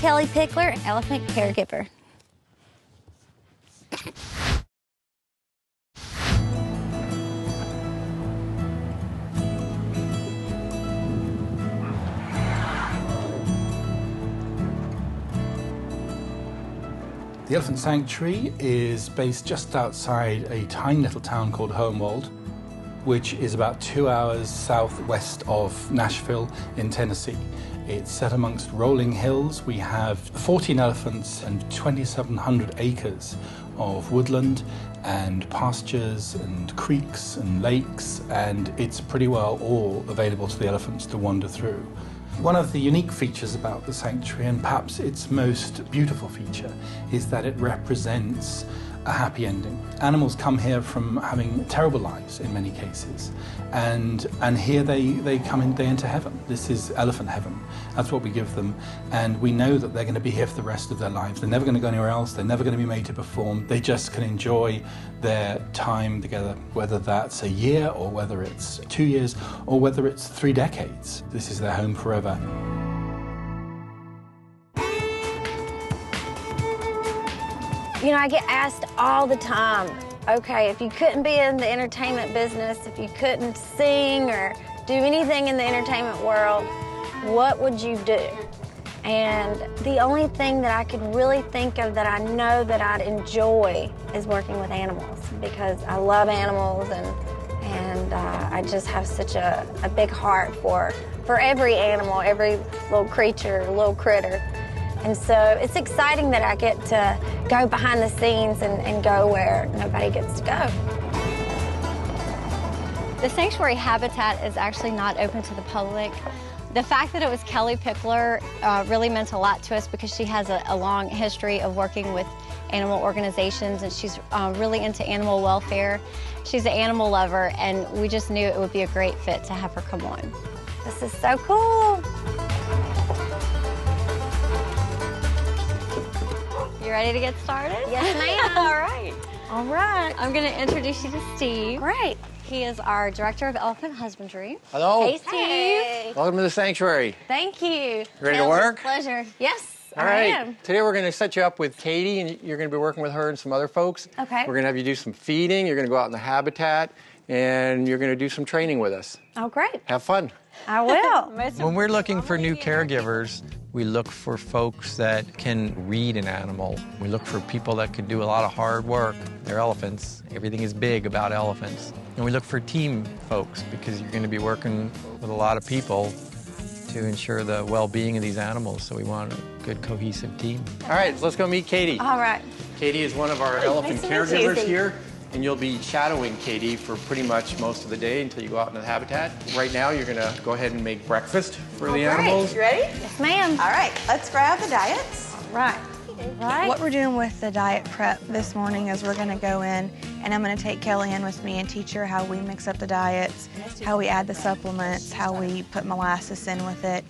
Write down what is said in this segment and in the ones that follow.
Kellie Pickler, Elephant Caregiver. The Elephant Sanctuary is based just outside a tiny little town called Hohenwald, which is about 2 hours southwest of Nashville in Tennessee. It's set amongst rolling hills. We have 14 elephants and 2,700 acres of woodland and pastures and creeks and lakes, and it's pretty well all available to the elephants to wander through. One of the unique features about the sanctuary, and perhaps its most beautiful feature, is that it represents a happy ending. Animals come here from having terrible lives in many cases, and here they come into heaven. This is elephant heaven. That's what we give them, and we know that they're going to be here for the rest of their lives. They're never going to go anywhere else. They're never going to be made to perform. They just can enjoy their time together, whether that's a year or whether it's 2 years or whether it's 3 decades. This is their home forever. You know, I get asked all the time, okay, if you couldn't be in the entertainment business, if you couldn't sing or do anything in the entertainment world, what would you do? And the only thing that I could really think of that I know that I'd enjoy is working with animals, because I love animals, and I just have such a big heart for every animal, every little creature, little critter. And so it's exciting that I get to go behind the scenes and go where nobody gets to go. The sanctuary habitat is actually not open to the public. The fact that it was Kellie Pickler really meant a lot to us, because she has a long history of working with animal organizations, and she's really into animal welfare. She's an animal lover, and we just knew it would be a great fit to have her come on. This is so cool. You ready to get started? Yes, ma'am. All right. All right. I'm going to introduce you to Steve. Great. He is our Director of Elephant Husbandry. Hello. Hey, Steve. Hey. Welcome to the sanctuary. Thank you. Ready to work? Pleasure. Yes, All I right. am. Today we're going to set you up with Katie, and you're going to be working with her and some other folks. Okay. We're going to have you do some feeding. You're going to go out in the habitat, and you're going to do some training with us. Oh, great. Have fun. I will. When we're looking for new caregivers, we look for folks that can read an animal. We look for people that can do a lot of hard work. They're elephants. Everything is big about elephants. And we look for team folks, because you're going to be working with a lot of people to ensure the well-being of these animals. So we want a good, cohesive team. All right, let's go meet Katie. All right. Katie is one of our elephant nice to meet you. caregivers here, and you'll be shadowing Katie for pretty much most of the day until you go out in the habitat. Right now, you're going to go ahead and make breakfast for the animals. You ready? Yes, ma'am. All right, let's grab the diets. Right. Right. What we're doing with the diet prep this morning is we're going to go in, and I'm going to take Kellie in with me and teach her how we mix up the diets, how we add the supplements, how we put molasses in with it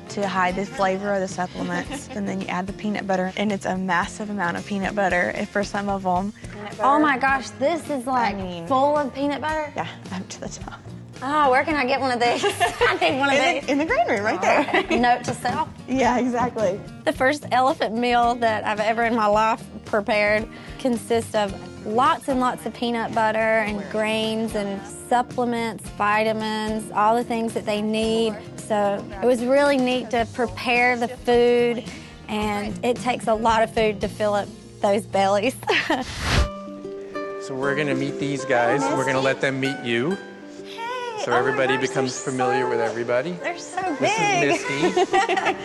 to hide the flavor of the supplements. And then you add the peanut butter, and it's a massive amount of peanut butter for some of them. Oh my gosh, this is like full of peanut butter? Yeah, up to the top. Oh, where can I get one of these? I need one of these. In the green room, right there. Right. Note to self. Yeah, exactly. The first elephant meal that I've ever in my life prepared consists of lots and lots of peanut butter and grains and supplements, vitamins, all the things that they need. So it was really neat to prepare the food, and it takes a lot of food to fill up those bellies. So we're going to meet these guys. We're going to let them meet you. So everybody becomes familiar with everybody. They're so big. This is Misty.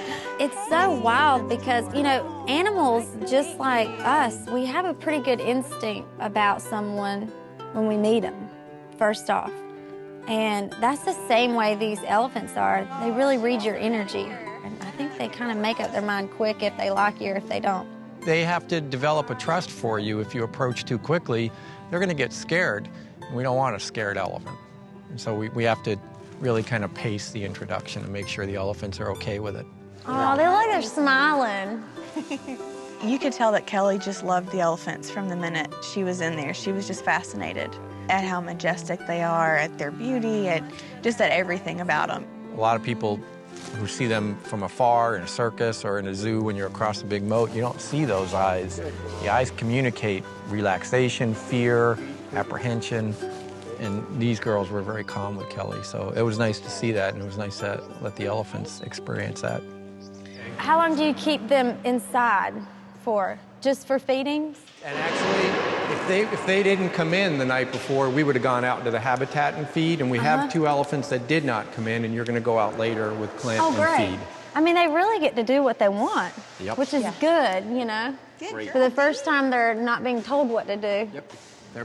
It's so wild because, you know, animals, just like us, we have a pretty good instinct about someone when we meet them, first off. And that's the same way these elephants are. They really read your energy. And I think they kind of make up their mind quick if they like you or if they don't. They have to develop a trust for you. If you approach too quickly, they're going to get scared. And we don't want a scared elephant. And so we have to really kind of pace the introduction and make sure the elephants are okay with it. Oh, they look like they're smiling. You could tell that Kellie just loved the elephants from the minute she was in there. She was just fascinated at how majestic they are, at their beauty, at just at everything about them. A lot of people who see them from afar in a circus or in a zoo when you're across a big moat. You don't see those eyes. The eyes communicate relaxation, fear, apprehension, and these girls were very calm with Kellie, so it was nice to see that, and it was nice to let the elephants experience that. How long do you keep them inside for? Just for feedings? And actually, if they didn't come in the night before, we would have gone out into the habitat and feed, and we have 2 elephants that did not come in, and you're going to go out later with Clint and feed. I mean, they really get to do what they want, which is good, you know? Good. For the first time, they're not being told what to do.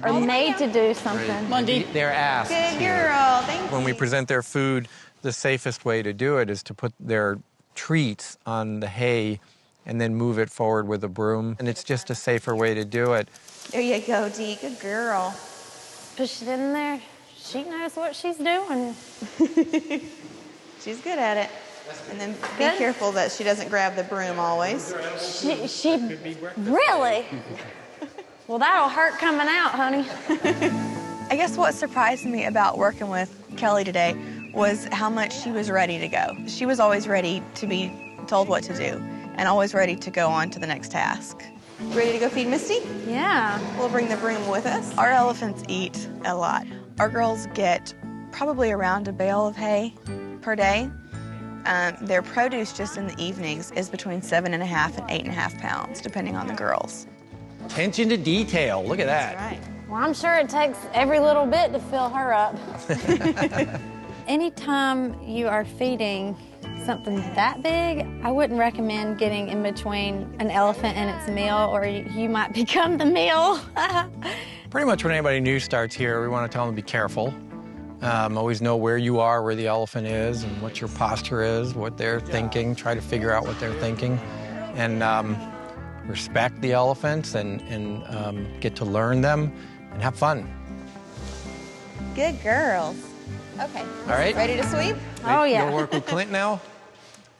Or made to do something. Monday. They're asked. Good girl. Thank you. When we present their food, the safest way to do it is to put their treats on the hay and then move it forward with a broom. And it's just a safer way to do it. There you go, Dee. Good girl. Push it in there. She knows what she's doing. She's good at it. And then be careful that she doesn't grab the broom always. She really? Well, that'll hurt coming out, honey. I guess what surprised me about working with Kellie today was how much she was ready to go. She was always ready to be told what to do and always ready to go on to the next task. Ready to go feed Misty? Yeah. We'll bring the broom with us. Our elephants eat a lot. Our girls get probably around a bale of hay per day. Their produce just in the evenings is between 7.5 and 8.5 pounds, depending on the girls. Attention to detail. Look at that. That's right. Well, I'm sure it takes every little bit to fill her up. Anytime you are feeding something that big, I wouldn't recommend getting in between an elephant and its meal, or you might become the meal. Pretty much when anybody new starts here, we want to tell them to be careful. Always know where you are, where the elephant is, and what your posture is, what they're thinking. Try to figure out what they're thinking. And respect the elephants and get to learn them and have fun. Good girls. Okay. All right. Ready to sweep? Oh, yeah. You gonna work with Clint now?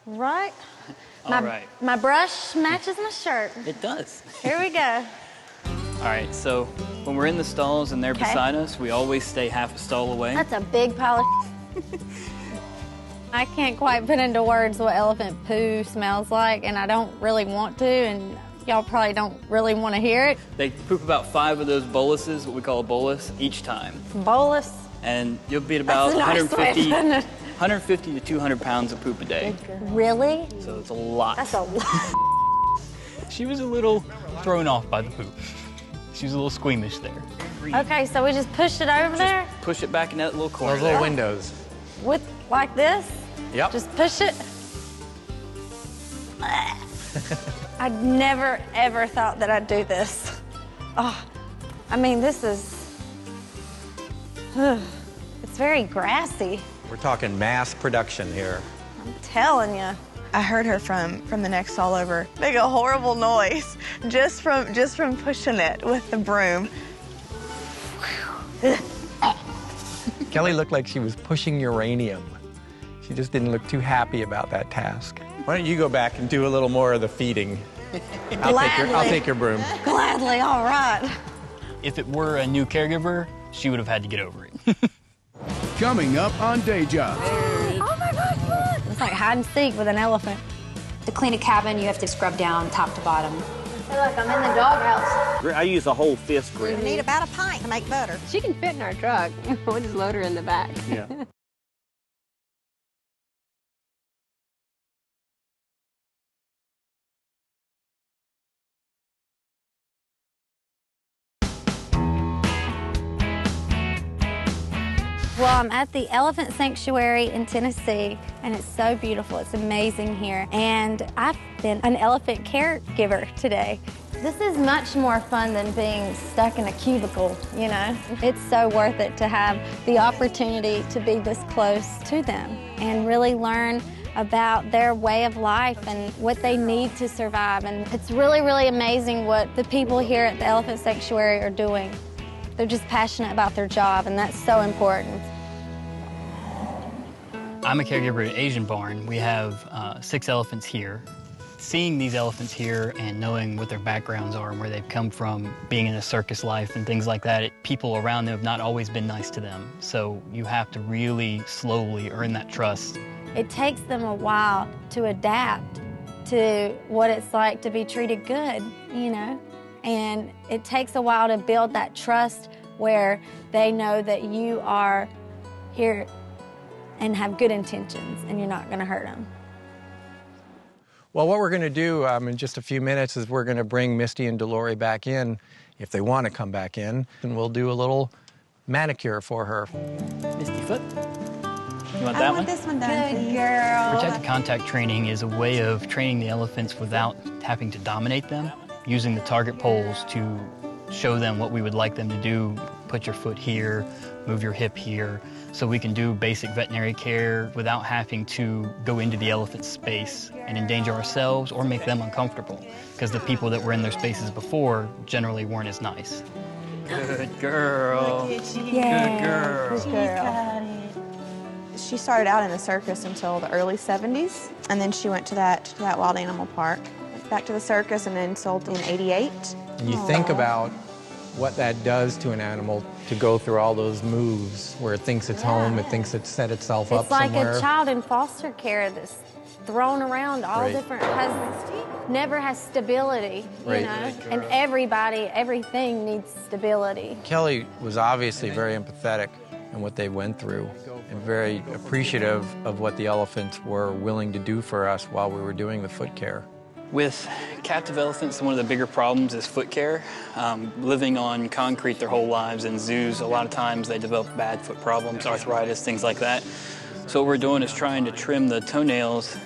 Right. All right. My brush matches my shirt. It does. Here we go. All right, so when we're in the stalls and they're beside us, we always stay half a stall away. That's a big pile of I can't quite put into words what elephant poo smells like, and I don't really want to, and y'all probably don't really want to hear it. They poop about 5 of those boluses, what we call a bolus, each time. Bolus. And you'll be at about That's a nice way of putting it. 150 to 200 pounds of poop a day. Really? So it's a lot. That's a lot. She was a little thrown off by the poop. She was a little squeamish there. Okay, so we just pushed it over there? Push it back in that little corner. Those little windows. With, like this? Yep. Just push it? I'd never, ever thought that I'd do this. Oh, I mean, this is, it's very grassy. We're talking mass production here. I'm telling you. I heard her from the next stall over make a horrible noise just from pushing it with the broom. Kellie looked like she was pushing uranium. She just didn't look too happy about that task. Why don't you go back and do a little more of the feeding? I'll take your broom. Gladly, all right. If it were a new caregiver, she would have had to get over it. Coming up on Day Job. Oh my gosh, look! It's like hide and seek with an elephant. To clean a cabin, you have to scrub down top to bottom. I feel like I'm in the doghouse. I use a whole fist grip. We need about a pint to make butter. She can fit in our truck. We'll just load her in the back. Yeah. Well, I'm at the Elephant Sanctuary in Tennessee, and it's so beautiful. It's amazing here. And I've been an elephant caregiver today. This is much more fun than being stuck in a cubicle, you know? It's so worth it to have the opportunity to be this close to them and really learn about their way of life and what they need to survive. And it's really, really amazing what the people here at the Elephant Sanctuary are doing. They're just passionate about their job, and that's so important. I'm a caregiver at Asian Barn. We have 6 elephants here. Seeing these elephants here and knowing what their backgrounds are and where they've come from, being in a circus life and things like that, people around them have not always been nice to them. So you have to really slowly earn that trust it takes them a while to adapt to what it's like to be treated good, you know? And it takes a while to build that trust where they know that you are here and have good intentions and you're not going to hurt them. Well, what we're going to do in just a few minutes is we're going to bring Misty and Delore back in, if they want to come back in, and we'll do a little manicure for her. Misty foot. You want that one? I want this one done, Good please. girl. Protected contact training is a way of training the elephants without having to dominate them, using the target poles to show them what we would like them to do. Put your foot here, move your hip here, so we can do basic veterinary care without having to go into the elephant's space and endanger ourselves or make them uncomfortable, because the people that were in their spaces before generally weren't as nice. Good girl. Yeah, Good girl. good girl. She started out in the circus until the early 70s, and then she went to that wild animal park. Back to the circus and then sold in '88. And you think about what that does to an animal to go through all those moves where it thinks it's home, it thinks it's set itself up It's like somewhere. a child in foster care that's thrown around all Right. different, never has stability, you Right. know? And everything needs stability. Kellie was obviously very empathetic in what they went through and very appreciative of what the elephants were willing to do for us while we were doing the foot care. With captive elephants, one of the bigger problems is foot care. Living on concrete their whole lives in zoos, a lot of times they develop bad foot problems, arthritis, things like that. So what we're doing is trying to trim the toenails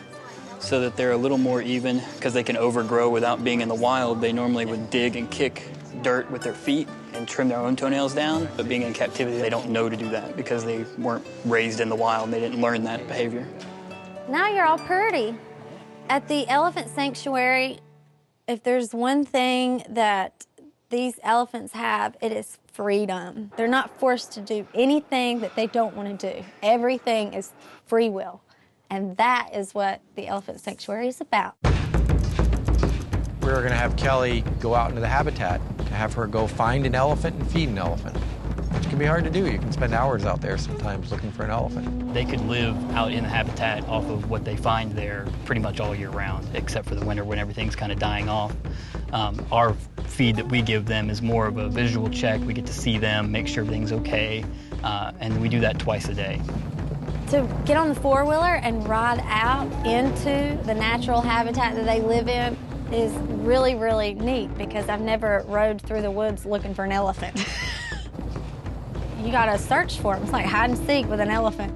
so that they're a little more even, because they can overgrow without being in the wild. They normally would dig and kick dirt with their feet and trim their own toenails down, but being in captivity, they don't know to do that because they weren't raised in the wild. They didn't learn that behavior. Now you're all pretty. At the elephant sanctuary, if there's one thing that these elephants have, it is freedom. They're not forced to do anything that they don't want to do. Everything is free will. And that is what the elephant sanctuary is about. We were going to have Kellie go out into the habitat, to have her go find an elephant and feed an elephant, which can be hard to do. You can spend hours out there sometimes looking for an elephant. They could live out in the habitat off of what they find there pretty much all year round, except for the winter when everything's kind of dying off. Our feed that we give them is more of a visual check. We get to see them, make sure everything's okay, and we do that twice a day. To get on the four-wheeler and ride out into the natural habitat that they live in is really, really neat, because I've never rode through the woods looking for an elephant. You gotta search for them. It's like hide and seek with an elephant.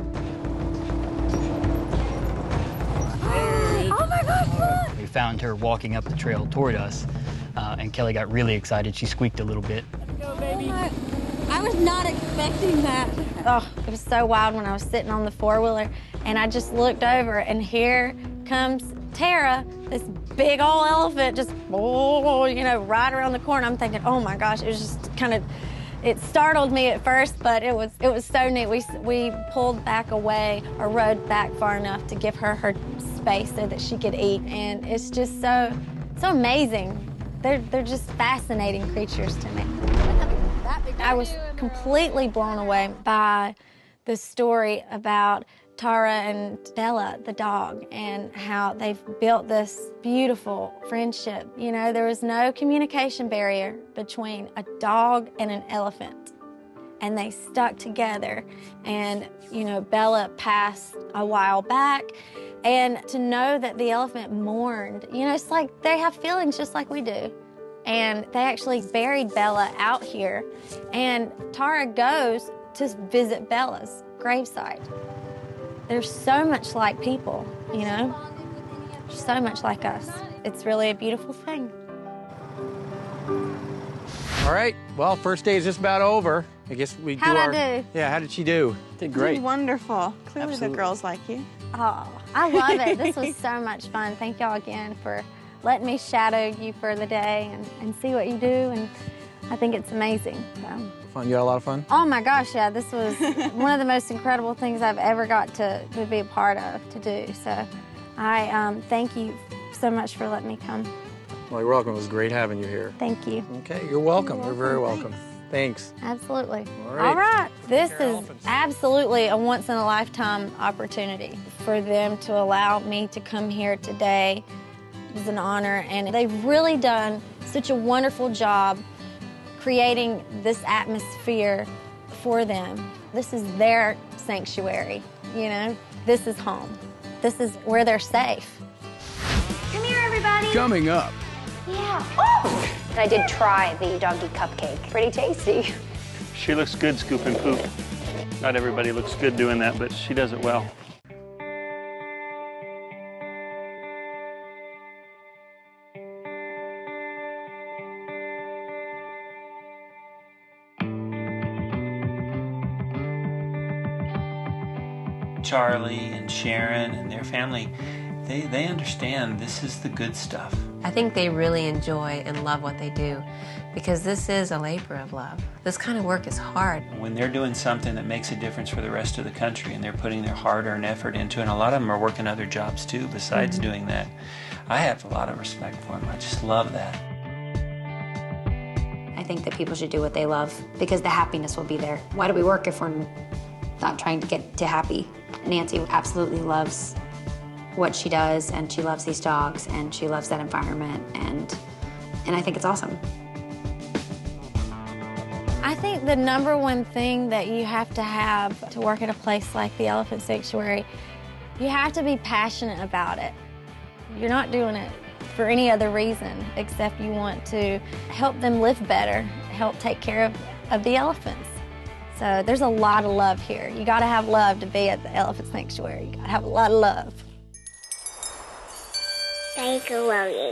Oh my God, look! We found her walking up the trail toward us, and Kellie got really excited. She squeaked a little bit. Go, baby. I was not expecting that. Oh, it was so wild when I was sitting on the four-wheeler, and I just looked over, and here comes Tarra, this big old elephant, just, oh, you know, right around the corner. I'm thinking, oh my gosh, it was just kind of, it startled me at first, but it was so neat. We pulled back away, or rode back far enough to give her her space so that she could eat, and it's just so amazing. They're just fascinating creatures to me. I was completely blown away by the story about Tarra and Bella, the dog, and how they've built this beautiful friendship. You know, there was no communication barrier between a dog and an elephant, and they stuck together. And, you know, Bella passed a while back, and to know that the elephant mourned, you know, it's like they have feelings just like we do. And they actually buried Bella out here, and Tarra goes to visit Bella's gravesite. They're so much like people, you know? So much like us. It's really a beautiful thing. All right, well, first day is just about over. I guess we do How'd our... I do? Yeah, how did she do? Did great. Wonderful. Clearly Absolutely. the girls like you. Oh, I love it. This was so much fun. Thank y'all again for letting me shadow you for the day and see what you do, and I think it's amazing. So. Fun? You had a lot of fun? Oh my gosh, yeah, this was one of the most incredible things I've ever got to be a part of, to do. So I thank you so much for letting me come. Well, you're welcome. It was great having you here. Thank you. Okay, you're welcome. You're very welcome. Thanks. Absolutely. All All right. This care of is elephants. absolutely a once-in-a-lifetime opportunity. For them to allow me to come here today is an honor, and they've really done such a wonderful job creating this atmosphere for them. This is their sanctuary, you know? This is home. This is where they're safe. Come here, everybody. Coming up, Yeah. Oh! I did try the doggy cupcake. Pretty tasty. She looks good scooping poop. Not everybody looks good doing that, but she does it well. Charlie and Sharon and their family, they understand this is the good stuff. I think they really enjoy and love what they do because this is a labor of love. This kind of work is hard. When they're doing something that makes a difference for the rest of the country and they're putting their hard-earned effort into it, and a lot of them are working other jobs too besides doing that, I have a lot of respect for them. I just love that. I think that people should do what they love because the happiness will be there. Why do we work if we're not trying to get to happy? Nancy absolutely loves what she does, and she loves these dogs, and she loves that environment, and I think it's awesome. I think the number one thing that you have to work at a place like the Elephant Sanctuary, you have to be passionate about it. You're not doing it for any other reason except you want to help them live better, help take care of the elephants. So there's a lot of love here. You gotta have love to be at the Elephant Sanctuary. You gotta have a lot of love. Thank you, Willie.